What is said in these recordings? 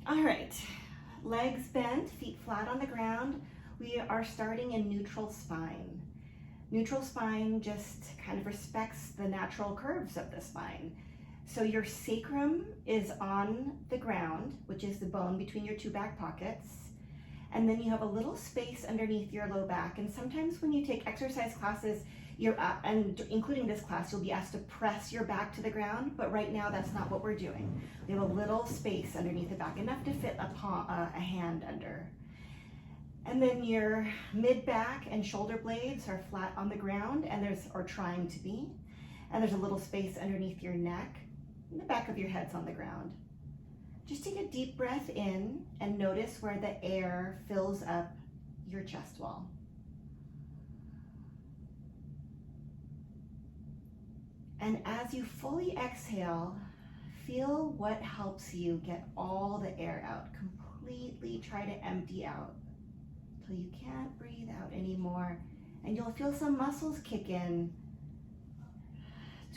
All right, legs bent, feet flat on the ground. We are starting in neutral spine. Neutral spine just kind of respects the natural curves of the spine. So your sacrum is on the ground, which is the bone between your two back pockets. And then you have a little space underneath your low back. And sometimes when you take exercise classes, and including this class, you'll be asked to press your back to the ground, but right now that's not what we're doing. We have a little space underneath the back, enough to fit a hand under. And then your mid-back and shoulder blades are flat on the ground, or trying to be. And there's a little space underneath your neck, and the back of your head's on the ground. Just take a deep breath in and notice where the air fills up your chest wall. And as you fully exhale, feel what helps you get all the air out. Completely try to empty out till you can't breathe out anymore. And you'll feel some muscles kick in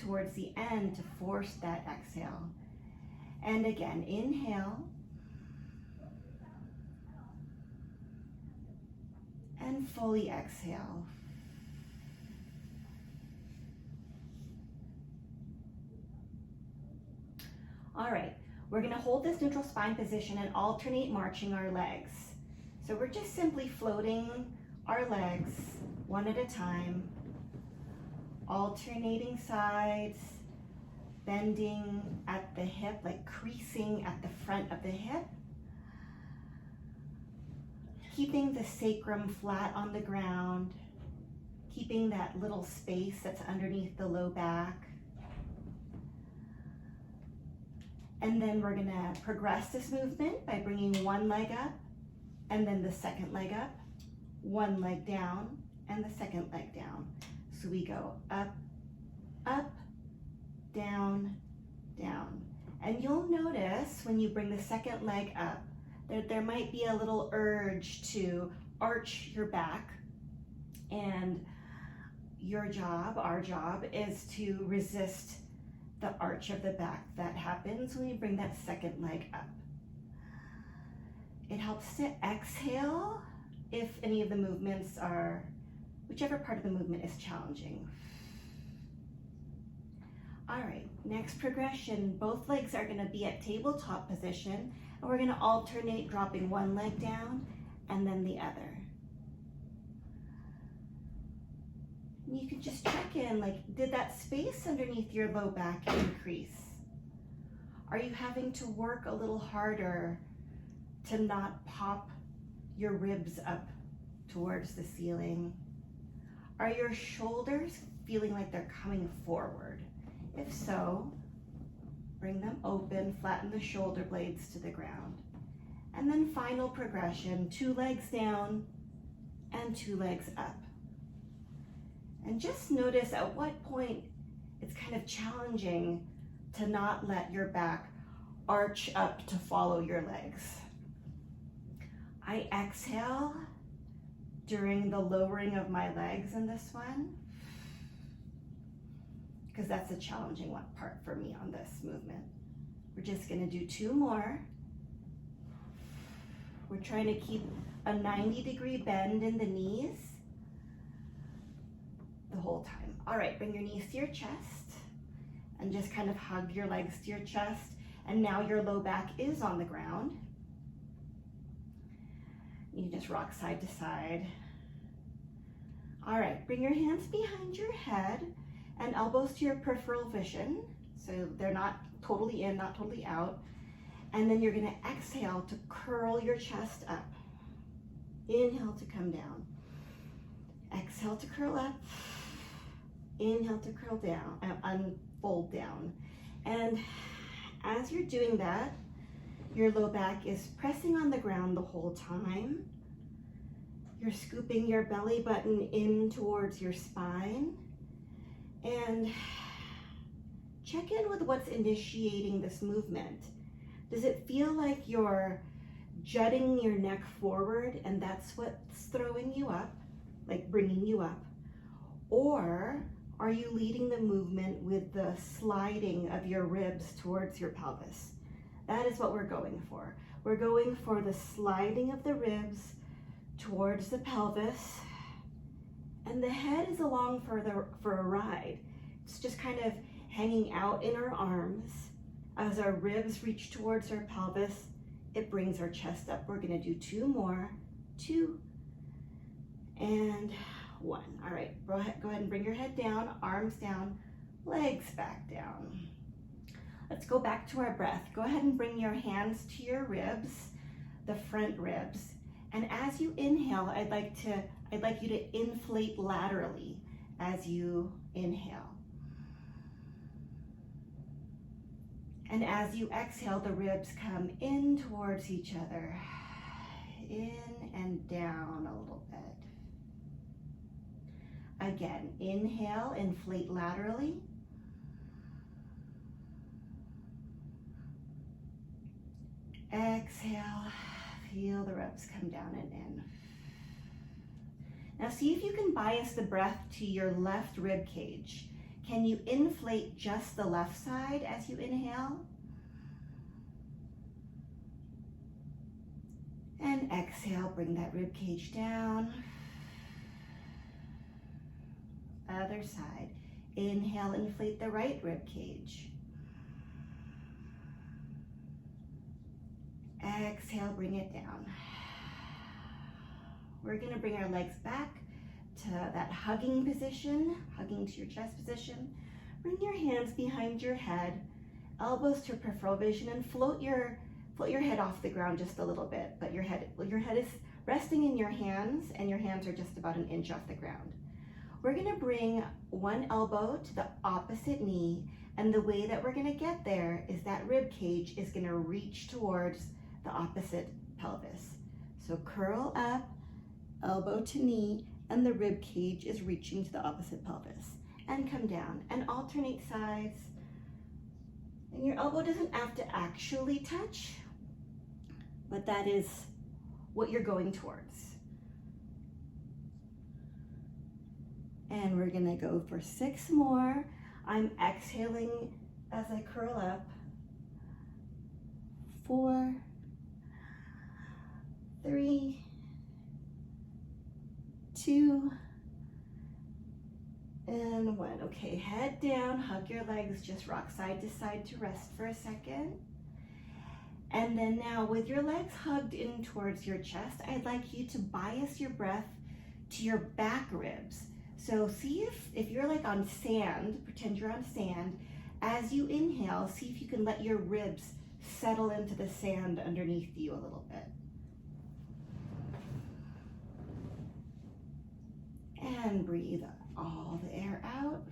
towards the end to force that exhale. And again, inhale. And fully exhale. All right, we're gonna hold this neutral spine position and alternate marching our legs. So we're just simply floating our legs one at a time, alternating sides, bending at the hip, like creasing at the front of the hip, keeping the sacrum flat on the ground, keeping that little space that's underneath the low back. And then we're gonna progress this movement by bringing one leg up and then the second leg up, one leg down and the second leg down. So we go up, up, down, down. And you'll notice when you bring the second leg up that there might be a little urge to arch your back, and your job, our job, is to resist the arch of the back that happens when you bring that second leg up. It helps to exhale if any of the movements are, whichever part of the movement is challenging. All right, next progression, both legs are gonna be at tabletop position, and we're gonna alternate dropping one leg down and then the other. You can just check in, like, did that space underneath your low back increase? Are you having to work a little harder to not pop your ribs up towards the ceiling? Are your shoulders feeling like they're coming forward? If so, bring them open, flatten the shoulder blades to the ground. And then final progression, 2 legs down and 2 legs up. And just notice at what point it's kind of challenging to not let your back arch up to follow your legs. I exhale during the lowering of my legs in this one, because that's a challenging part for me on this movement. We're just gonna do 2 more. We're trying to keep a 90-degree bend in the knees the whole time. All right, bring your knees to your chest and just kind of hug your legs to your chest. And now your low back is on the ground. You just rock side to side. All right, bring your hands behind your head and elbows to your peripheral vision. So they're not totally in, not totally out. And then you're gonna exhale to curl your chest up. Inhale to come down. Exhale to curl up. Inhale to curl down, unfold down. And as you're doing that, your low back is pressing on the ground the whole time. You're scooping your belly button in towards your spine. And check in with what's initiating this movement. Does it feel like you're jutting your neck forward and that's what's throwing you up, like bringing you up? Or are you leading the movement with the sliding of your ribs towards your pelvis? That is what we're going for. We're going for the sliding of the ribs towards the pelvis, and the head is along for a ride. It's just kind of hanging out in our arms. As our ribs reach towards our pelvis, it brings our chest up. We're gonna do 2 more. 2 and 1. All right, go ahead and bring your head down, arms down, legs back down. Let's go back to our breath. Go ahead and bring your hands to your ribs, the front ribs. And as you inhale, I'd like you to inflate laterally as you inhale. And as you exhale, the ribs come in towards each other, in and down a little bit. Again, inhale, inflate laterally. Exhale, feel the ribs come down and in. Now see if you can bias the breath to your left rib cage. Can you inflate just the left side as you inhale? And exhale, bring that rib cage down. Other side. Inhale, inflate the right rib cage. Exhale, bring it down. We're gonna bring our legs back to that hugging position, hugging to your chest position. Bring your hands behind your head, elbows to peripheral vision, and float your head off the ground just a little bit. But your head is resting in your hands, and your hands are just about 1 inch off the ground. We're gonna bring one elbow to the opposite knee, and the way that we're gonna get there is that rib cage is gonna reach towards the opposite pelvis. So curl up, elbow to knee, and the rib cage is reaching to the opposite pelvis. And come down and alternate sides. And your elbow doesn't have to actually touch, but that is what you're going towards. And we're gonna go for 6 more. I'm exhaling as I curl up. 4, 3, 2, and 1. Okay, head down, hug your legs, just rock side to side to rest for a second. And then now with your legs hugged in towards your chest, I'd like you to bias your breath to your back ribs. So see if you're like on sand, pretend you're on sand. As you inhale, see if you can let your ribs settle into the sand underneath you a little bit. And breathe all the air out.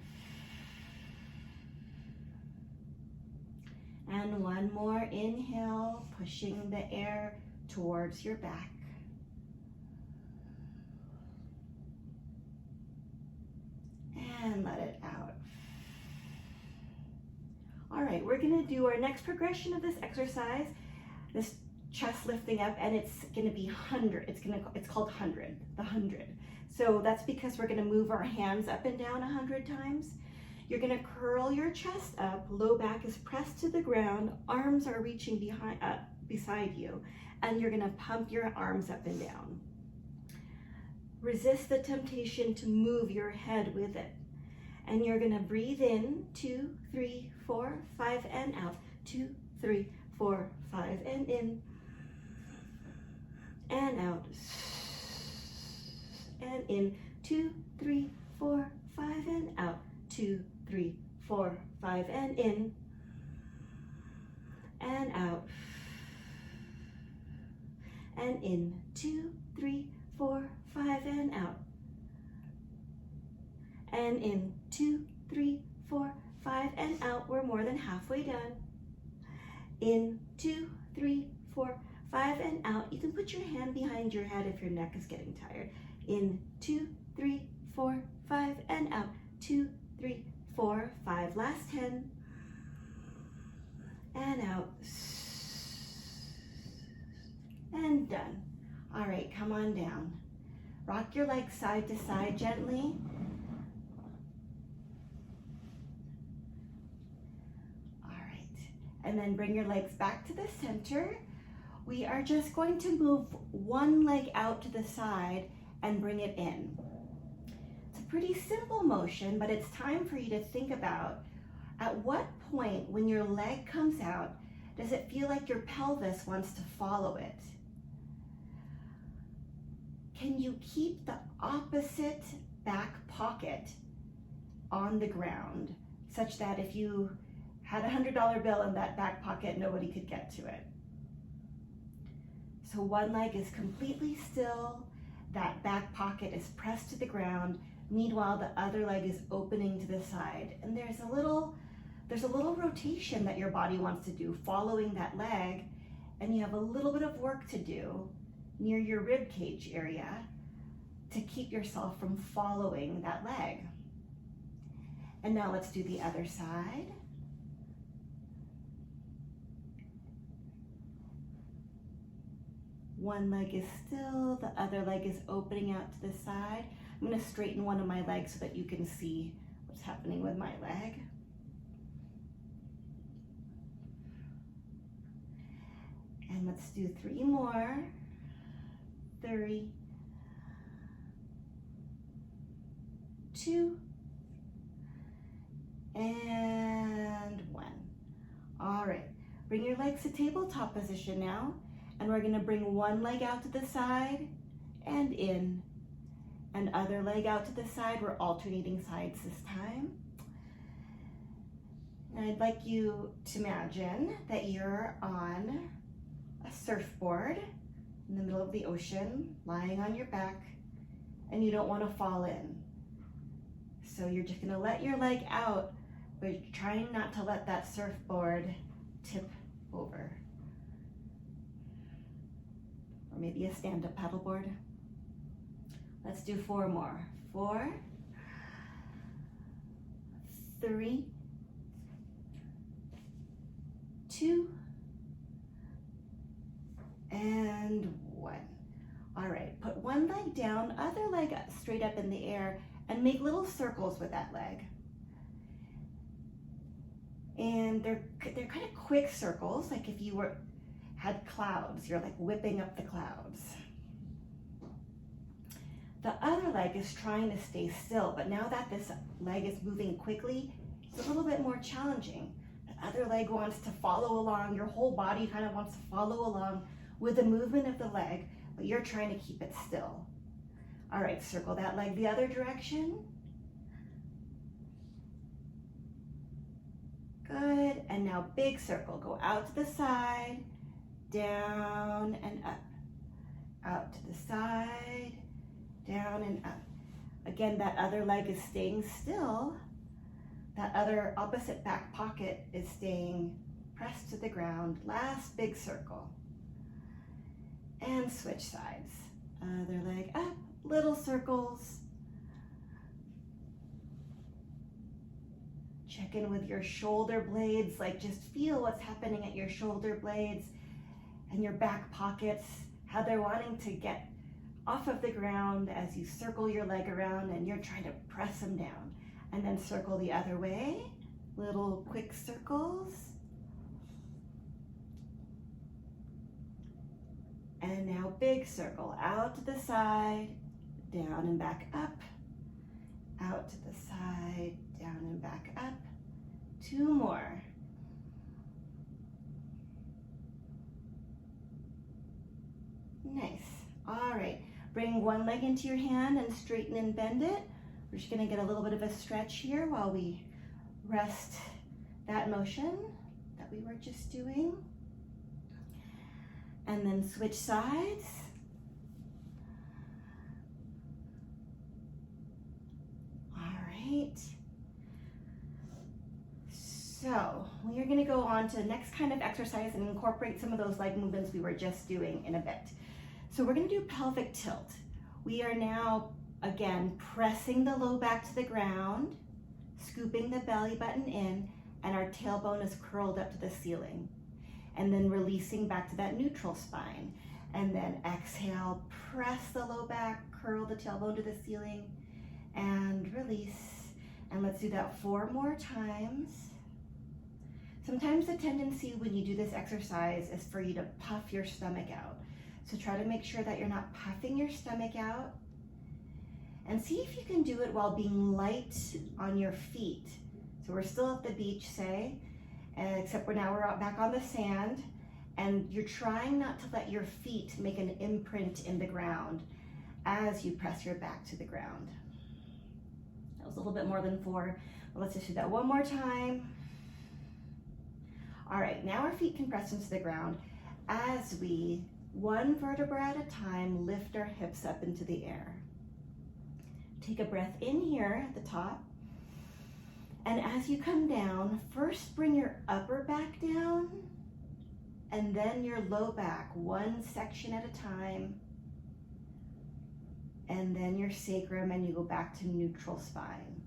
And 1 more inhale, pushing the air towards your back. And let it out. All right, we're gonna do our next progression of this exercise, this chest lifting up, and it's gonna be 100. It's called 100, the 100. So that's because we're gonna move our hands up and down 100 times. You're gonna curl your chest up, low back is pressed to the ground, arms are reaching beside you, and you're gonna pump your arms up and down. Resist the temptation to move your head with it. And you're gonna breathe in, 2, 3, 4, 5, and out. 2, 3, 4, 5, and in, and out. And in, 2, 3, 4, 5, and out. 2, 3, 4, 5, and in, and out. And in, 2, 3, 4, 5, and out. And in, 2, 3, 4, 5, and out. We're more than halfway done. In, 2, 3, 4, 5, and out. You can put your hand behind your head if your neck is getting tired. In, 2, 3, 4, 5, and out. 2, 3, 4, 5. Last 10. And out. And done. All right, come on down. Rock your legs side to side gently. And then bring your legs back to the center. We are just going to move one leg out to the side and bring it in. It's a pretty simple motion, but it's time for you to think about at what point when your leg comes out, does it feel like your pelvis wants to follow it? Can you keep the opposite back pocket on the ground such that if you had a $100 bill in that back pocket, nobody could get to it? So one leg is completely still, that back pocket is pressed to the ground, meanwhile the other leg is opening to the side. And there's a little rotation that your body wants to do following that leg, and you have a little bit of work to do near your rib cage area to keep yourself from following that leg. And now let's do the other side. One leg is still, the other leg is opening out to the side. I'm going to straighten one of my legs so that you can see what's happening with my leg. And let's do 3 more. 3, 2, and 1. All right, bring your legs to tabletop position now, and we're gonna bring one leg out to the side and in, and other leg out to the side. We're alternating sides this time. And I'd like you to imagine that you're on a surfboard in the middle of the ocean, lying on your back, and you don't want to fall in. So you're just gonna let your leg out, but you're trying not to let that surfboard tip over. Or maybe a stand-up paddleboard. Let's do 4 more. 4, 3, 2, and 1. All right, put one leg down, other leg straight up in the air, and make little circles with that leg. And they're kind of quick circles, like if you had clouds, you're like whipping up the clouds. The other leg is trying to stay still, but now that this leg is moving quickly, it's a little bit more challenging. The other leg wants to follow along, your whole body kind of wants to follow along with the movement of the leg, but you're trying to keep it still. All right, circle that leg the other direction. Good, and now big circle. Go out to the side, down and up. Out to the side, down and up. Again, that other leg is staying still. That other opposite back pocket is staying pressed to the ground. Last big circle. And switch sides. Other leg up, little circles. Check in with your shoulder blades, like just feel what's happening at your shoulder blades and your back pockets, how they're wanting to get off of the ground as you circle your leg around and you're trying to press them down. And then circle the other way, little quick circles. And now big circle, out to the side, down and back up, out to the side, down and back up. 2 more. Nice. All right, bring one leg into your hand and straighten and bend it. We're just gonna get a little bit of a stretch here while we rest that motion that we were just doing. And then switch sides. All right. So we are gonna go on to the next kind of exercise and incorporate some of those leg movements we were just doing in a bit. So we're gonna do pelvic tilt. We are now, again, pressing the low back to the ground, scooping the belly button in, and our tailbone is curled up to the ceiling. And then releasing back to that neutral spine. And then exhale, press the low back, curl the tailbone to the ceiling, and release. And let's do that 4 more times. Sometimes the tendency when you do this exercise is for you to puff your stomach out. So try to make sure that you're not puffing your stomach out. And see if you can do it while being light on your feet. So we're still at the beach, say, except now we're back on the sand, and you're trying not to let your feet make an imprint in the ground as you press your back to the ground. That was a little bit more than 4. Well, let's just do that one more time. All right, now our feet can press into the ground as we, one vertebra at a time, lift our hips up into the air. Take a breath in here at the top. And as you come down, first bring your upper back down and then your low back, one section at a time. And then your sacrum, and you go back to neutral spine.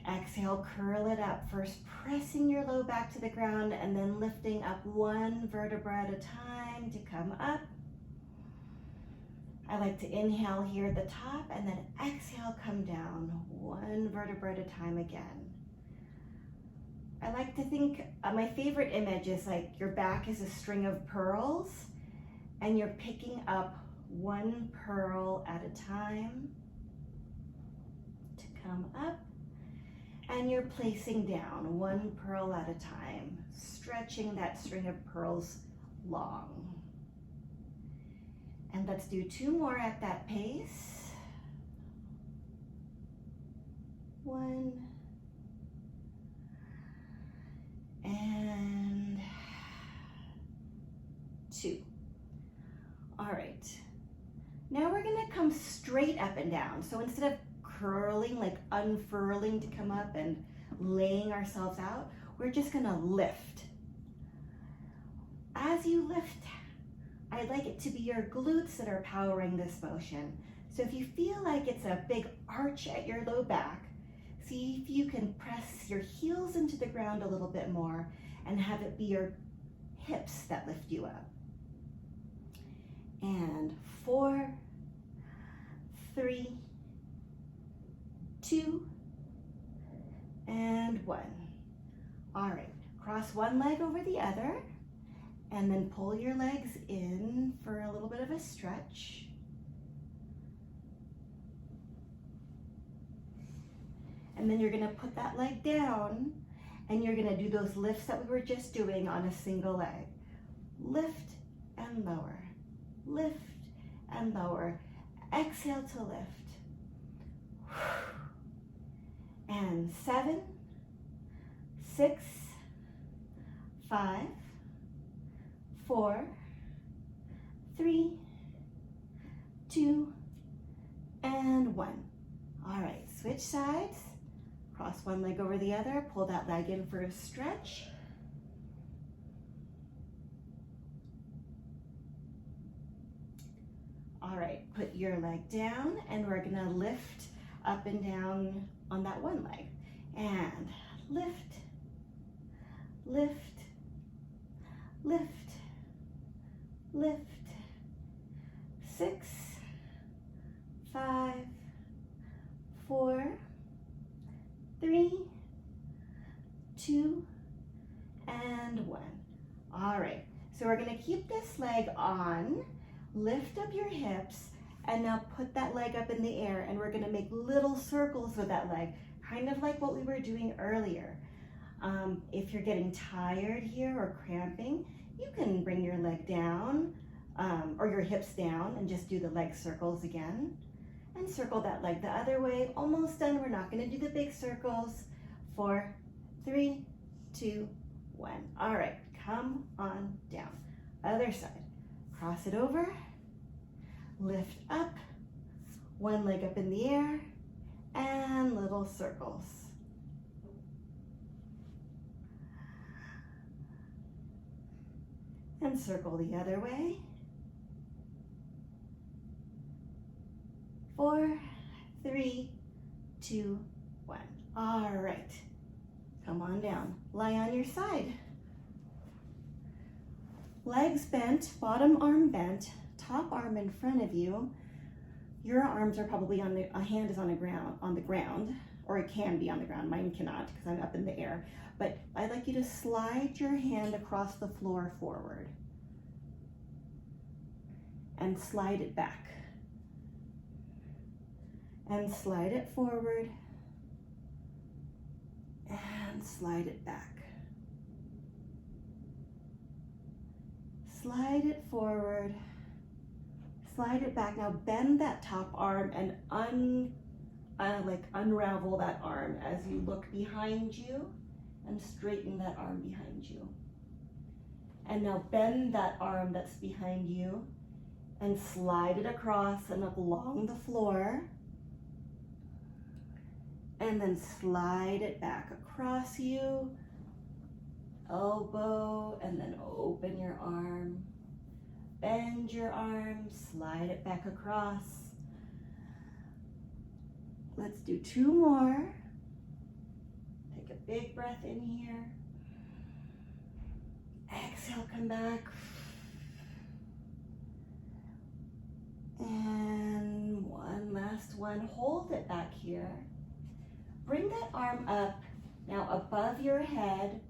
Exhale, curl it up. First pressing your low back to the ground and then lifting up one vertebra at a time to come up. I like to inhale here at the top and then exhale, come down one vertebra at a time again. I like to think, my favorite image is like your back is a string of pearls and you're picking up one pearl at a time to come up, and you're placing down one pearl at a time, stretching that string of pearls long. And let's do 2 more at that pace. 1 and 2. All right. Now we're gonna come straight up and down. So instead of curling, like unfurling to come up and laying ourselves out, we're just gonna lift. As you lift, I'd like it to be your glutes that are powering this motion. So if you feel like it's a big arch at your low back, see if you can press your heels into the ground a little bit more and have it be your hips that lift you up. And 4, 3, 2, and 1. All right, cross one leg over the other, and then pull your legs in for a little bit of a stretch. And then you're gonna put that leg down, and you're gonna do those lifts that we were just doing on a single leg. Lift and lower, lift and lower. Exhale to lift. And 7, 6, 5, 4, 3, 2, and 1. All right, switch sides. Cross one leg over the other. Pull that leg in for a stretch. All right, put your leg down, and we're gonna lift up and down on that one leg. And lift, lift, lift, lift. 6, 5, 4, 3, 2, and 1. All right, so we're gonna keep this leg on, lift up your hips, and now put that leg up in the air, and we're gonna make little circles with that leg, kind of like what we were doing earlier. If you're getting tired here or cramping, you can bring your leg down or your hips down and just do the leg circles again. And circle that leg the other way. Almost done. We're not going to do the big circles. 4, 3, 2, 1. All right, come on down. Other side. Cross it over. Lift up. One leg up in the air. And little circles. And circle the other way. 4, 3, 2, 1. All right, come on down. Lie on your side. Legs bent, bottom arm bent, top arm in front of you. Your arms are probably on the, a hand is on the ground, or it can be on the ground. Mine cannot because I'm up in the air. But I'd like you to slide your hand across the floor forward and slide it back. And slide it forward and slide it back. Slide it forward, slide it back. Now bend that top arm and unravel that arm as you look behind you and straighten that arm behind you. And now bend that arm that's behind you and slide it across and up along the floor. And then slide it back across you, elbow, and then open your arm. Bend your arm, slide it back across. Let's do 2 more. Take a big breath in here. Exhale, come back. And one last one. Hold it back here. Bring that arm up now above your head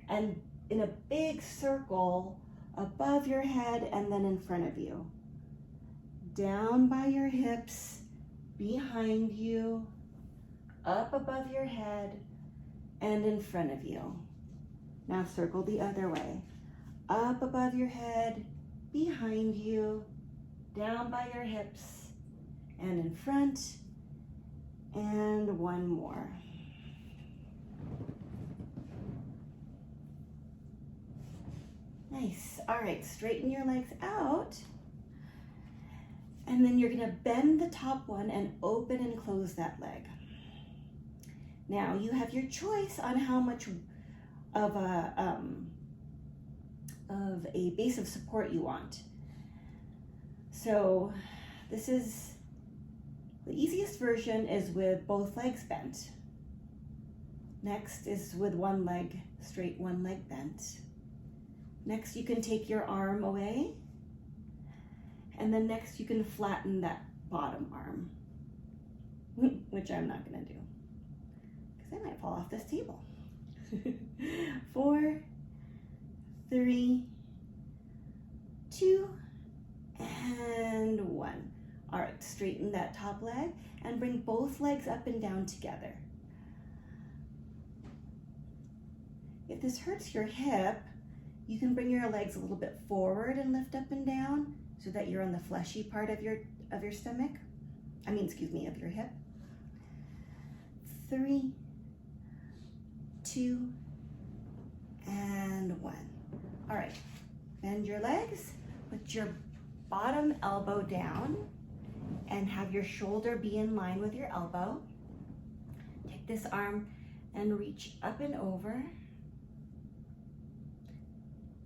and in a big circle above your head and then in front of you. Down by your hips, behind you, up above your head and in front of you. Now circle the other way. Up above your head, behind you, down by your hips and in front. And one more. Nice. All right, straighten your legs out. And then you're gonna bend the top one and open and close that leg. Now you have your choice on how much of a base of support you want. So this is, the easiest version is with both legs bent. Next is with one leg straight, one leg bent. Next you can take your arm away. And then next you can flatten that bottom arm, which I'm not gonna do because I might fall off this table. 4, 3, 2, and 1. All right, straighten that top leg and bring both legs up and down together. If this hurts your hip, you can bring your legs a little bit forward and lift up and down so that you're on the fleshy part of your stomach. Of your hip. 3, 2, and 1. All right, bend your legs, put your bottom elbow down and have your shoulder be in line with your elbow. Take this arm and reach up and over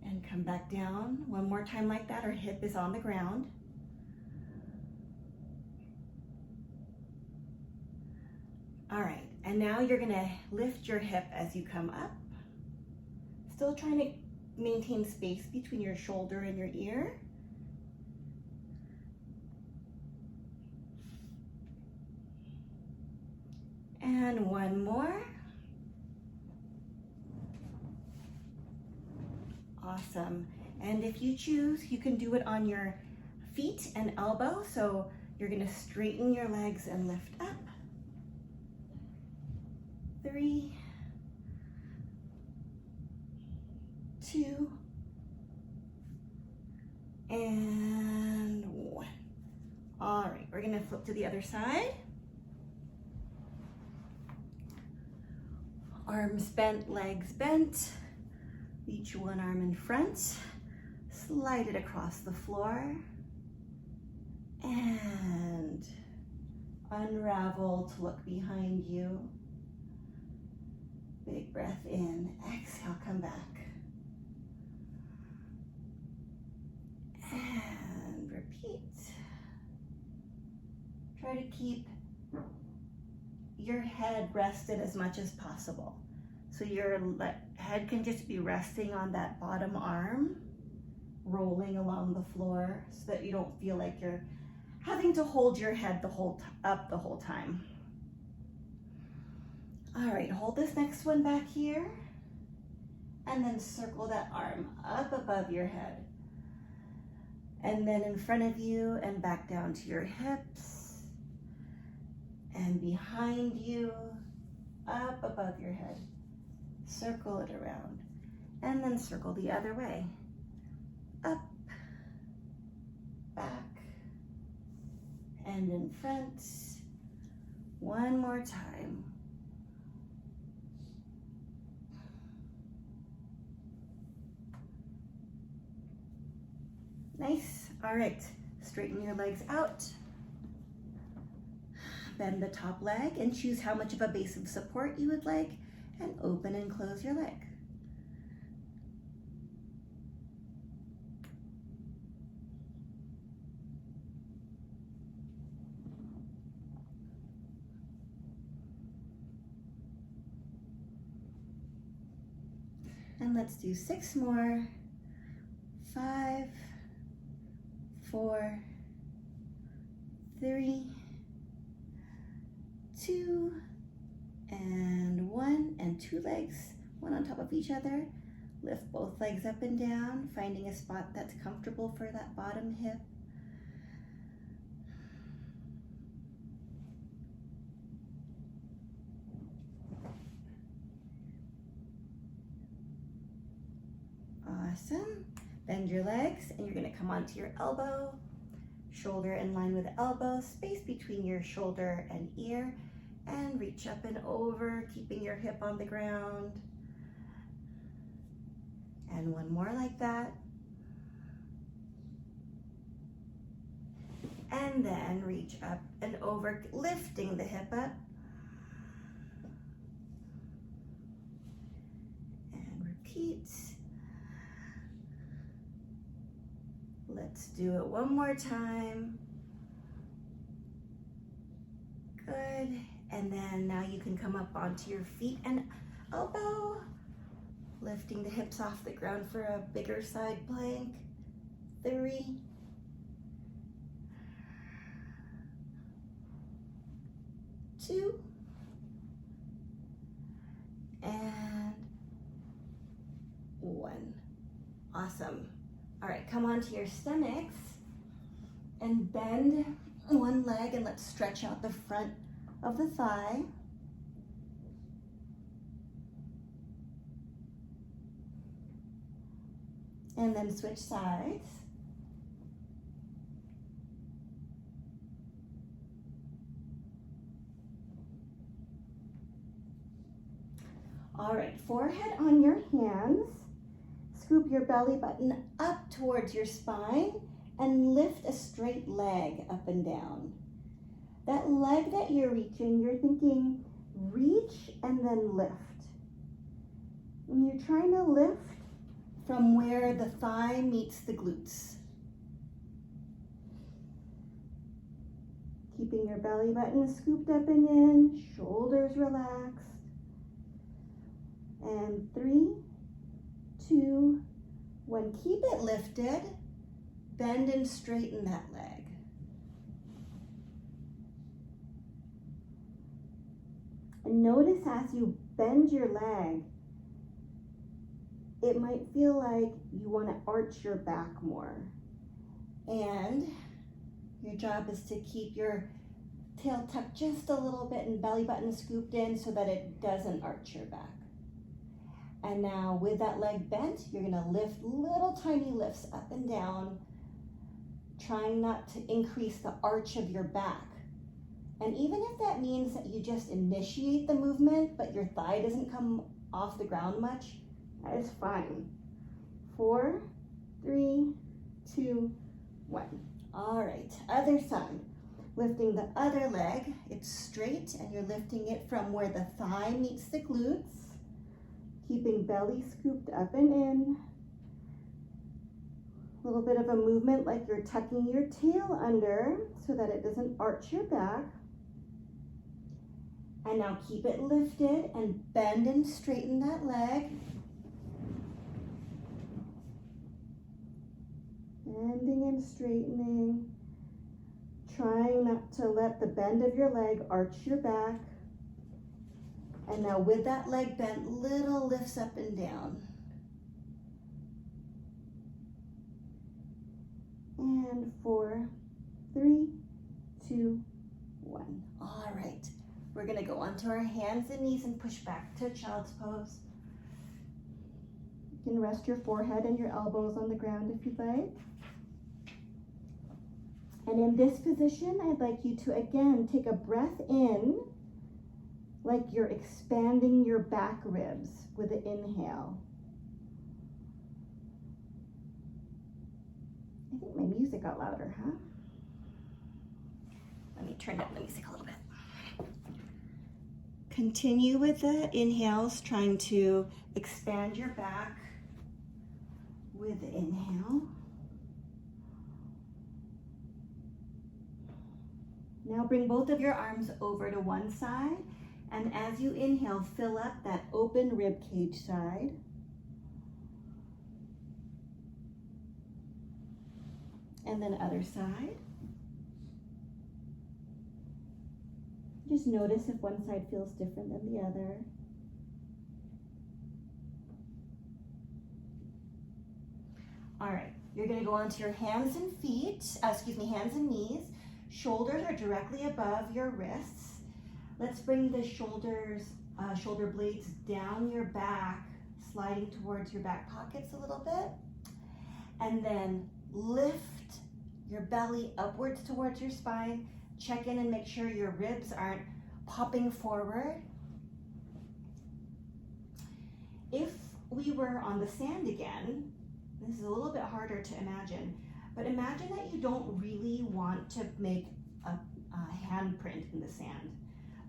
and come back down. One more time like that. Our hip is on the ground. All right, and now you're gonna lift your hip as you come up. Still trying to maintain space between your shoulder and your ear. And one more. Awesome. And if you choose, you can do it on your feet and elbow. So you're gonna straighten your legs and lift up. 3, 2, and 1. All right, we're gonna flip to the other side. Arms bent, legs bent. Reach one arm in front, slide it across the floor, and unravel to look behind you. Big breath in, exhale, come back. And repeat. Try to keep your head rested as much as possible. So your head can just be resting on that bottom arm, rolling along the floor so that you don't feel like you're having to hold your head up the whole time. All right, hold this next one back here, and then circle that arm up above your head. And then in front of you and back down to your hips, and behind you, up above your head. Circle it around, and then circle the other way. Up, back, and in front. One more time. Nice. All right, straighten your legs out. Bend the top leg and choose how much of a base of support you would like, and open and close your leg. And let's do 6 more. 5, 4, 3, 2, and 1, and 2 legs, one on top of each other. Lift both legs up and down, finding a spot that's comfortable for that bottom hip. Awesome. Bend your legs, and you're going to come onto your elbow, shoulder in line with the elbow, space between your shoulder and ear, and reach up and over, keeping your hip on the ground. And one more like that. And then reach up and over, lifting the hip up. And repeat. Let's do it one more time. Good. And then now you can come up onto your feet and elbow, lifting the hips off the ground for a bigger side plank. 3, 2, and 1. Awesome. All right, come onto your stomachs and bend one leg, and let's stretch out the front of the thigh. And then switch sides. All right, forehead on your hands. Scoop your belly button up towards your spine and lift a straight leg up and down. That leg that you're reaching, you're thinking reach and then lift. And you're trying to lift from where the thigh meets the glutes. Keeping your belly button scooped up and in, shoulders relaxed. And 3, 2, 1. Keep it lifted. Bend and straighten that leg. And notice as you bend your leg, it might feel like you want to arch your back more. And your job is to keep your tail tucked just a little bit and belly button scooped in so that it doesn't arch your back. And now with that leg bent, you're going to lift little tiny lifts up and down, trying not to increase the arch of your back. And even if that means that you just initiate the movement, but your thigh doesn't come off the ground much, that is fine. 4, 3, 2, 1. All right, other side. Lifting the other leg, it's straight, and you're lifting it from where the thigh meets the glutes. Keeping belly scooped up and in. A little bit of a movement like you're tucking your tail under so that it doesn't arch your back. And now keep it lifted and bend and straighten that leg. Bending and straightening. Trying not to let the bend of your leg arch your back. And now with that leg bent, little lifts up and down. And 4, 3, 2, 1. All right. We're going to go onto our hands and knees and push back to child's pose. You can rest your forehead and your elbows on the ground if you'd like. And in this position, I'd like you to, again, take a breath in like you're expanding your back ribs with an inhale. I think my music got louder, huh? Let me turn up the music a little bit. Continue with the inhales, trying to expand your back with the inhale. Now bring both of your arms over to one side, and as you inhale, fill up that open rib cage side. And then other side. Just notice if one side feels different than the other. All right, you're gonna go onto your hands and feet, hands and knees. Shoulders are directly above your wrists. Let's bring the shoulder blades down your back, sliding towards your back pockets a little bit. And then lift your belly upwards towards your spine. Check in and make sure your ribs aren't popping forward. If we were on the sand again, this is a little bit harder to imagine, but imagine that you don't really want to make a handprint in the sand.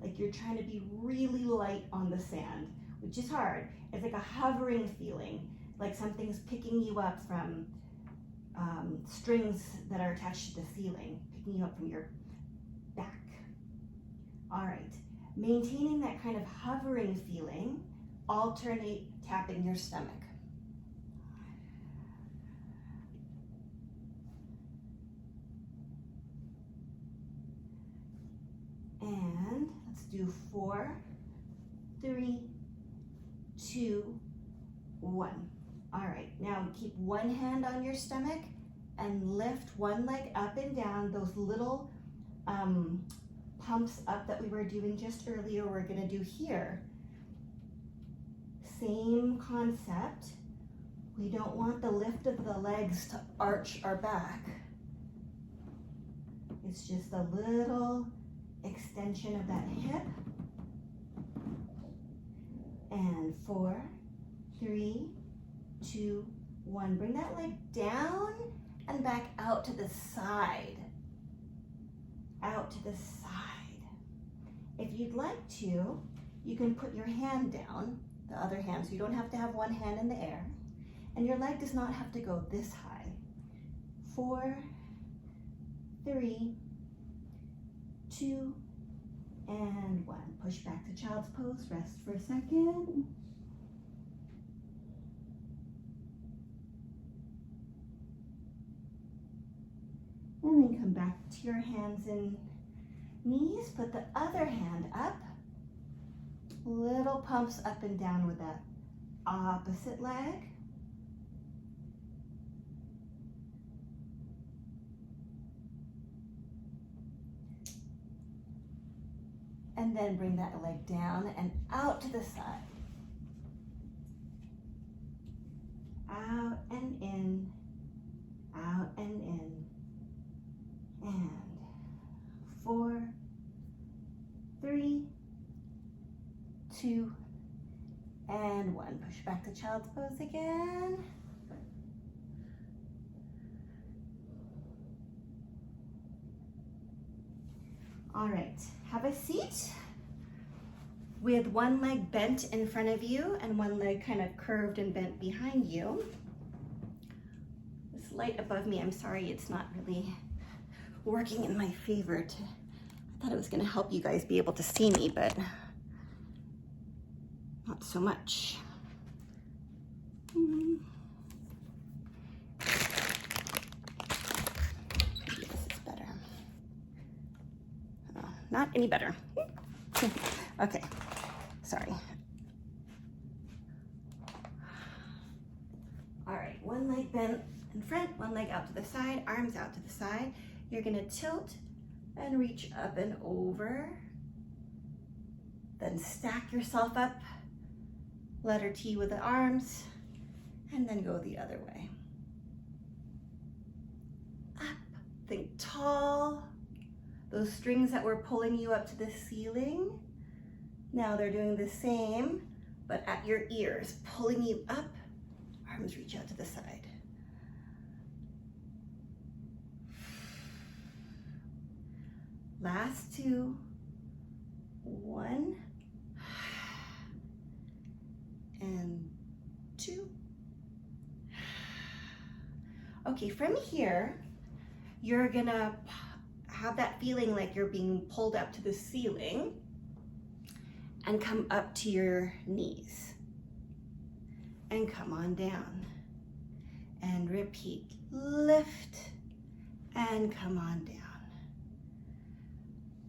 Like you're trying to be really light on the sand, which is hard. It's like a hovering feeling, like something's picking you up from strings that are attached to the ceiling, picking you up from your back. All right, maintaining that kind of hovering feeling, alternate tapping your stomach. And let's do 4, 3, 2, 1. All right, now keep one hand on your stomach and lift one leg up and down. Those little pumps up that we were doing just earlier, we're gonna do here. Same concept. We don't want the lift of the legs to arch our back. It's just a little extension of that hip. And 4, 3, 2, 1. Bring that leg down and back out to the side. Out to the side. If you'd like to, you can put your hand down, the other hand, so you don't have to have one hand in the air. And your leg does not have to go this high. 4, 3, 2, and 1. Push back to child's pose, rest for a second. And then come back to your hands and knees. Put the other hand up. Little pumps up and down with that opposite leg. And then bring that leg down and out to the side. Out and in, out and in. And 4, 3, 2, and 1. Push back to child's pose again. All right, have a seat with one leg bent in front of you and one leg kind of curved and bent behind you. This light above me, I'm sorry, it's not really working in my favor. I thought it was going to help you guys be able to see me, but not so much. Maybe this is better. Oh, not any better. Okay, sorry. open in front, one leg out to the side, arms out to the side. You're gonna tilt and reach up and over. Then stack yourself up, letter T with the arms, and then go the other way. Up, think tall. Those strings that were pulling you up to the ceiling, now they're doing the same, but at your ears, pulling you up, arms reach out to the side. Last two, 1 and 2. Okay, from here, you're gonna have that feeling like you're being pulled up to the ceiling and come up to your knees and come on down and repeat. Lift and come on down.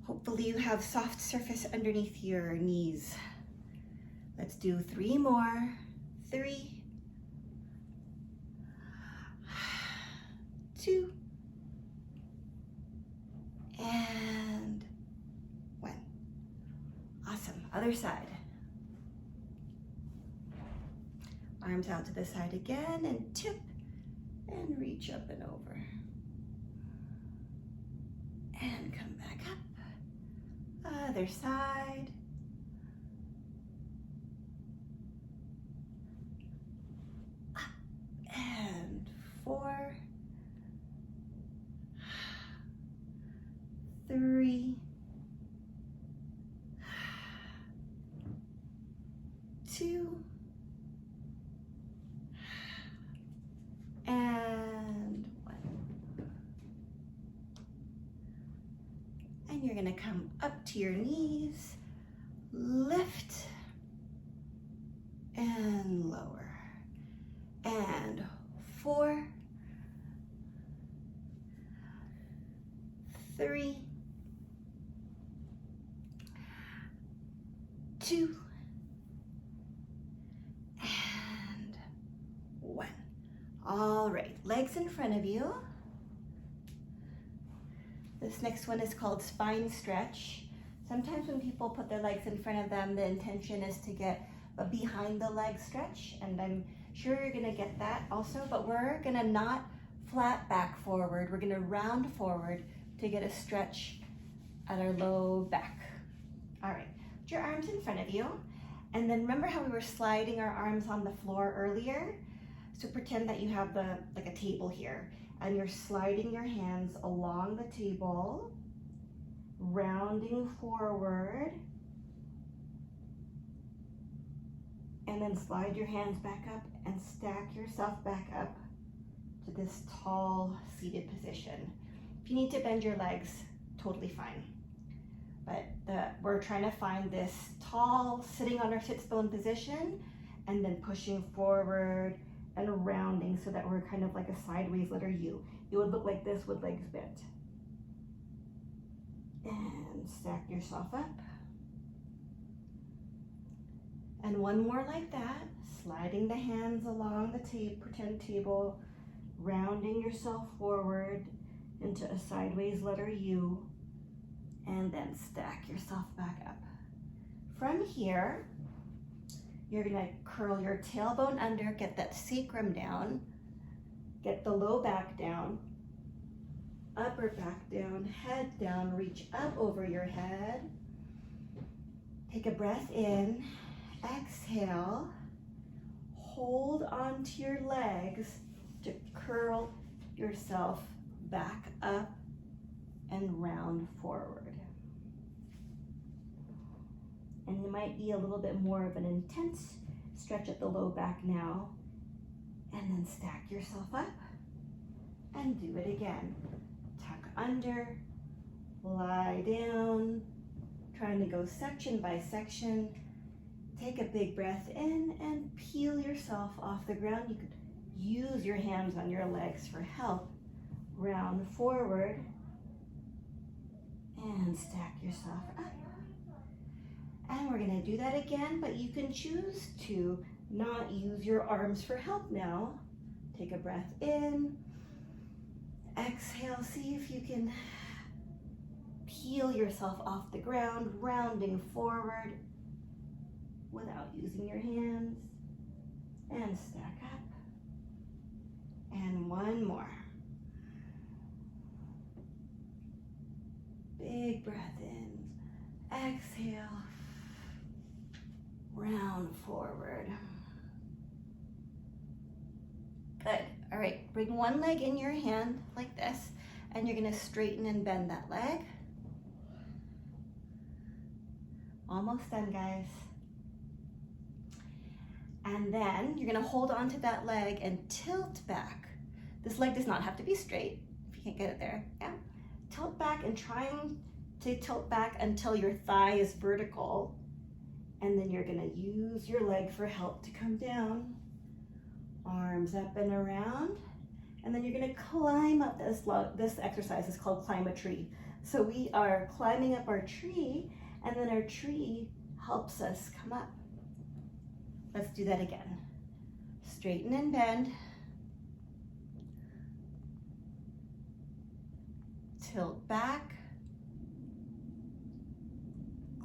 Hopefully you have soft surface underneath your knees. Let's do 3 more. 3, 2, and 1. Awesome. Other side. Arms out to the side again and tip and reach up and over. And come back up. Other side. Up and 4, 3, 2, and 1. And you're gonna come up to your knees, lift, and lower. And 4, 3, 2, and 1. All right, legs in front of you. This next one is called spine stretch. Sometimes when people put their legs in front of them, the intention is to get a behind the leg stretch, and I'm sure you're gonna get that also, but we're gonna not flat back forward. We're gonna round forward to get a stretch at our low back. All right, put your arms in front of you, and then remember how we were sliding our arms on the floor earlier? So pretend that you have like a table here, and you're sliding your hands along the table, rounding forward, and then slide your hands back up and stack yourself back up to this tall seated position. If you need to bend your legs, totally fine. But we're trying to find this tall, sitting on our sits bone position, and then pushing forward and rounding so that we're kind of like a sideways letter U. It would look like this with legs bent. And stack yourself up. And one more like that, sliding the hands along the pretend table, rounding yourself forward into a sideways letter U, and then stack yourself back up. From here, you're gonna curl your tailbone under, get that sacrum down, get the low back down, upper back down, head down, reach up over your head. Take a breath in, exhale, hold onto your legs to curl yourself back up and round forward. And you might be a little bit more of an intense stretch at the low back now, and then stack yourself up and do it again. Tuck under, lie down, trying to go section by section. Take a big breath in and peel yourself off the ground. You could use your hands on your legs for help. Round forward and stack yourself up. And we're gonna do that again, but you can choose to not use your arms for help now. Take a breath in. Exhale, see if you can peel yourself off the ground, rounding forward without using your hands. And stack up. And one more. Big breath in. Exhale. Round forward. Good. All right, bring one leg in your hand like this, and you're gonna straighten and bend that leg. Almost done, guys. And then you're gonna hold on to that leg and tilt back. This leg does not have to be straight, if you can't get it there, yeah. Tilt back and trying to tilt back until your thigh is vertical. And then you're gonna use your leg for help to come down. Arms up and around. And then you're gonna climb up this exercise is called climb a tree. So we are climbing up our tree, and then our tree helps us come up. Let's do that again. Straighten and bend. Tilt back.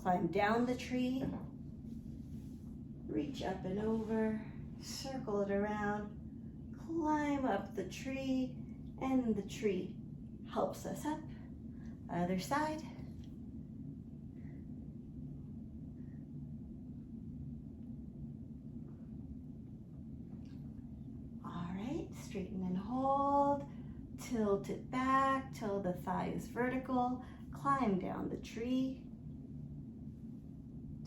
Climb down the tree. Reach up and over. Circle it around. Climb up the tree, and the tree helps us up. Other side. All right, straighten and hold. Tilt it back till the thigh is vertical. Climb down the tree.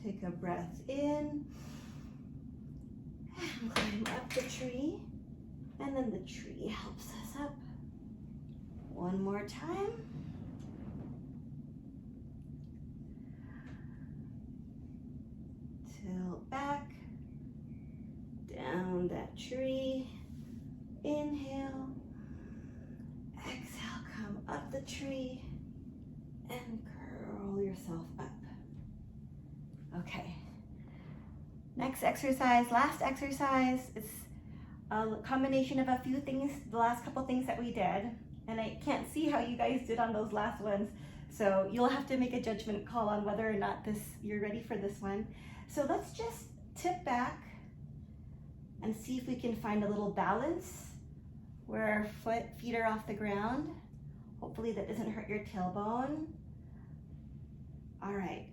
Take a breath in. And climb up the tree. And then the tree helps us up. One more time. Tilt back. Down that tree. Inhale. Exhale, come up the tree. And curl yourself up. Okay. Next exercise, last exercise. It's a combination of a few things, the last couple things that we did. And I can't see how you guys did on those last ones. So you'll have to make a judgment call on whether or not you're ready for this one. So let's just tip back and see if we can find a little balance where our feet are off the ground. Hopefully that doesn't hurt your tailbone. All right.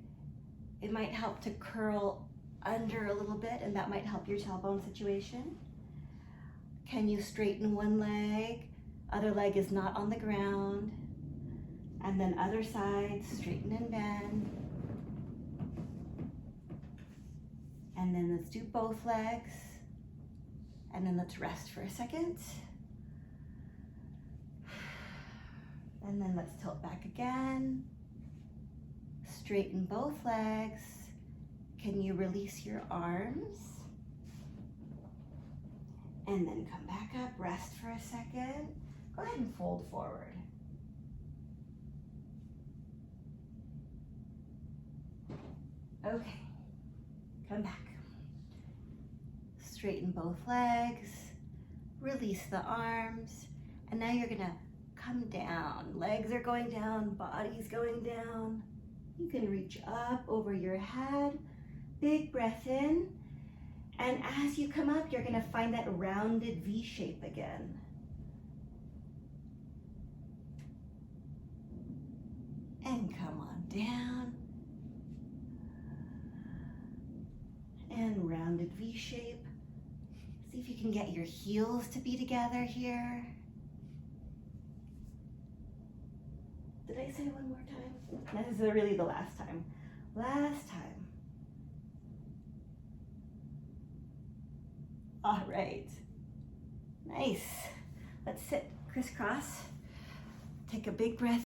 It might help to curl under a little bit, and that might help your tailbone situation. Can you straighten one leg? Other leg is not on the ground. And then other side, straighten and bend. And then let's do both legs. And then let's rest for a second. And then let's tilt back again. Straighten both legs. Can you release your arms? And then come back up, rest for a second. Go ahead and fold forward. Okay, come back. Straighten both legs, release the arms, and now you're gonna come down. Legs are going down, body's going down. You can reach up over your head. Big breath in. And as you come up, you're gonna find that rounded V shape again. And come on down. And rounded V shape. See if you can get your heels to be together here. Did I say one more time? This is really the last time. Last time. All right. Nice. Let's sit crisscross. Take a big breath